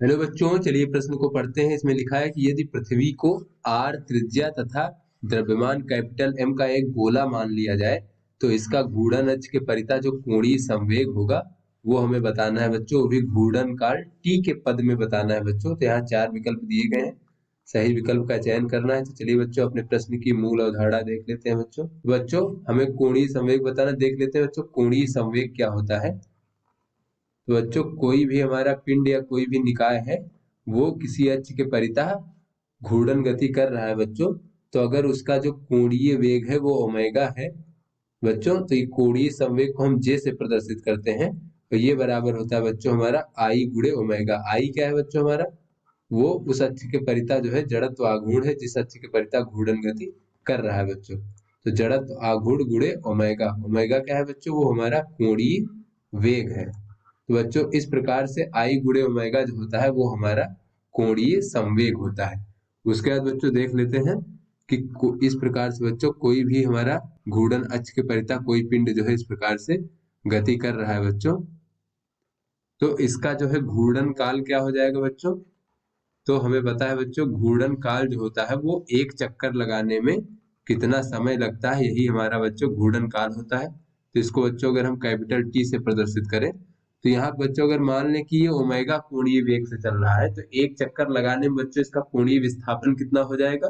Hello बच्चों, चलिए प्रश्न को पढ़ते हैं। इसमें लिखा है कि यदि पृथ्वी को r त्रिज्या तथा द्रव्यमान कैपिटल M का एक गोला मान लिया जाए तो इसका घूर्णन अक्ष के परितः जो कोणीय संवेग होगा वो हमें बताना है बच्चों। वो भी घूर्णन काल t के पद में बताना है बच्चों। तो यहाँ 4 विकल्प दिए गए हैं, सही विकल्प का चयन करना है। तो चलिए बच्चों अपने प्रश्न की मूल अवधारणा देख लेते हैं बच्चों। बच्चों हमें कोणीय संवेग बताना, देख लेते हैं बच्चों कोणीय संवेग क्या होता है। तो बच्चों कोई भी हमारा पिंड या कोई भी निकाय है वो किसी अक्ष के परितः घूर्णन गति कर रहा है बच्चों। तो अगर उसका जो कोणीय वेग है वो ओमेगा है बच्चों, तो ये कोणीय संवेग को हम जे से प्रदर्शित करते हैं। तो ये बराबर होता है बच्चों हमारा आई गुणे ओमेगा। आई क्या है बच्चों हमारा, वो उस अक्ष के परितः जो है जड़त्व आघूर्ण है जिस अक्ष के परितः घूर्णन गति कर रहा है बच्चों। तो जड़त्व आघूर्ण गुणे ओमेगा। ओमेगा क्या है बच्चों, वो हमारा कोणीय वेग है। तो बच्चों इस प्रकार से आई गुणे ओमेगा जो होता है वो हमारा कोणीय संवेग होता है। उसके बाद बच्चों देख लेते हैं कि इस प्रकार से बच्चों कोई भी हमारा घूर्णन अक्ष के परितः कोई पिंड जो है इस प्रकार से गति कर रहा है बच्चों। तो इसका जो है घूर्णन काल क्या हो जाएगा बच्चों। तो हमें पता है बच्चों घूर्णन काल जो होता है वो एक चक्कर लगाने में कितना समय लगता है, यही हमारा बच्चों घूर्णन काल होता है। तो इसको बच्चों अगर हम कैपिटल टी से प्रदर्शित करें तो यहाँ बच्चों अगर मान लें कि ये ओमेगा कोणीय वेग से चल रहा है तो एक चक्कर लगाने में बच्चों इसका कोणीय विस्थापन कितना हो जाएगा।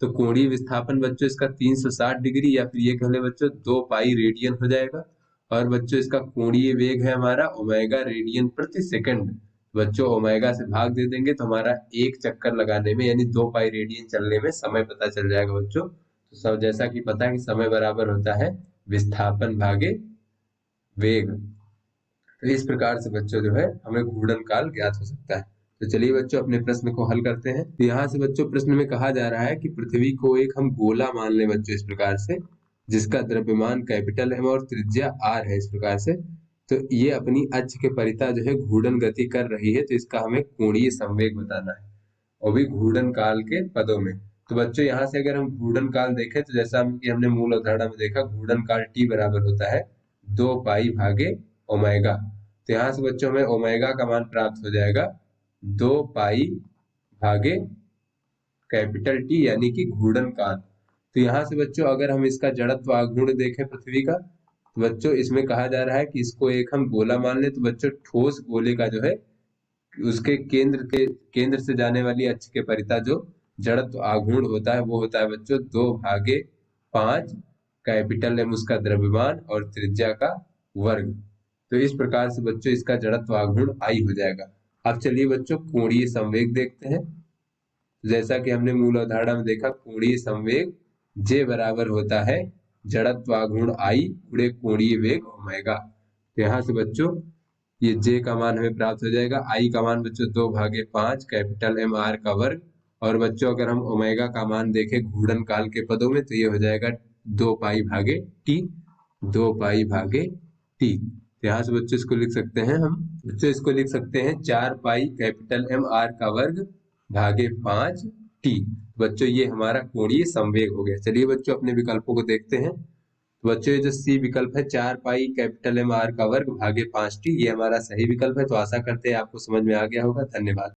तो कोणीय विस्थापन बच्चों इसका 360 डिग्री या फिर ये कह लें बच्चों 2 पाई रेडियन हो जाएगा। और बच्चों इसका कोणीय वेग है हमारा ओमेगा रेडियन प्रति सेकंड। बच्चों ओमेगा से भाग दे देंगे तो हमारा एक चक्कर लगाने में यानी 2 पाई रेडियन चलने में समय पता चल जाएगा बच्चों। तो सब जैसा कि पता है कि समय बराबर होता है विस्थापन भागे वेग। तो इस प्रकार से बच्चों जो है हमें घूर्णन काल ज्ञात हो सकता है। तो चलिए बच्चों अपने प्रश्न को हल करते हैं। तो यहाँ से बच्चों प्रश्न में कहा जा रहा है कि पृथ्वी को एक हम गोला मान लें बच्चों इस प्रकार से, जिसका द्रव्यमान कैपिटल M और त्रिज्या R है इस प्रकार से। तो ये अपनी अक्ष के परितः जो है घूर्णन गति कर रही है, तो इसका हमें कोणीय संवेग बताना है और भी घूर्णन काल के पदों में। तो बच्चों यहाँ से अगर हम घूर्णन काल देखें तो जैसा कि हमने मूल अवधारणा में देखा घूर्णन काल t बराबर होता है 2 पाई भागे ओमेगा। तो यहाँ से बच्चों हमें ओमेगा का मान प्राप्त हो जाएगा 2 पाई भागे कैपिटल टी यानी कि घूर्णन काल। तो यहाँ से बच्चों अगर हम इसका जड़त्व आघूर्ण देखें पृथ्वी का तो बच्चों इसमें कहा जा रहा है कि इसको एक हम गोला मान ले। तो बच्चों ठोस गोले का जो है उसके केंद्र से जाने वाली अक्ष के परितः जो जड़त्व आघूर्ण होता है वो होता है बच्चों 2 भागे 5 कैपिटल M उसका द्रव्यमान और त्रिज्या का वर्ग। तो इस प्रकार से बच्चों इसका जड़त्व आघूर्ण आई हो जाएगा। अब चलिए बच्चों कोणीय संवेग देखते हैं। जैसा कि हमने मूल अवधारणा में देखा कोणीय संवेग J बराबर होता है जड़त्व आघूर्ण I गुणे कोणीय वेग ओमेगा। तो यहाँ से बच्चों ये J का मान हमें प्राप्त हो जाएगा। I का मान बच्चों 2 भागे 5 कैपिटल M R का वर्ग। और बच्चों अगर हम ओमेगा का मान देखें घूर्णन काल के पदों में तो ये हो जाएगा 2 पाई भागे T, 2 पाई भागे T। तो यहाँ से बच्चों इसको लिख सकते हैं हम, बच्चों इसको लिख सकते हैं 4 पाई कैपिटल M R का वर्ग भागे 5 T। बच्चों ये हमारा कोणीय संवेग हो गया। चलिए बच्चों अपने विकल्पों को देखते हैं। तो बच्चों ये जो सी विकल्प है 4 पाई कैपिटल M R का वर्ग भागे 5 T, ये हमारा सही विकल्प है। तो आशा करते हैं आपको समझ में आ गया होगा। धन्यवाद।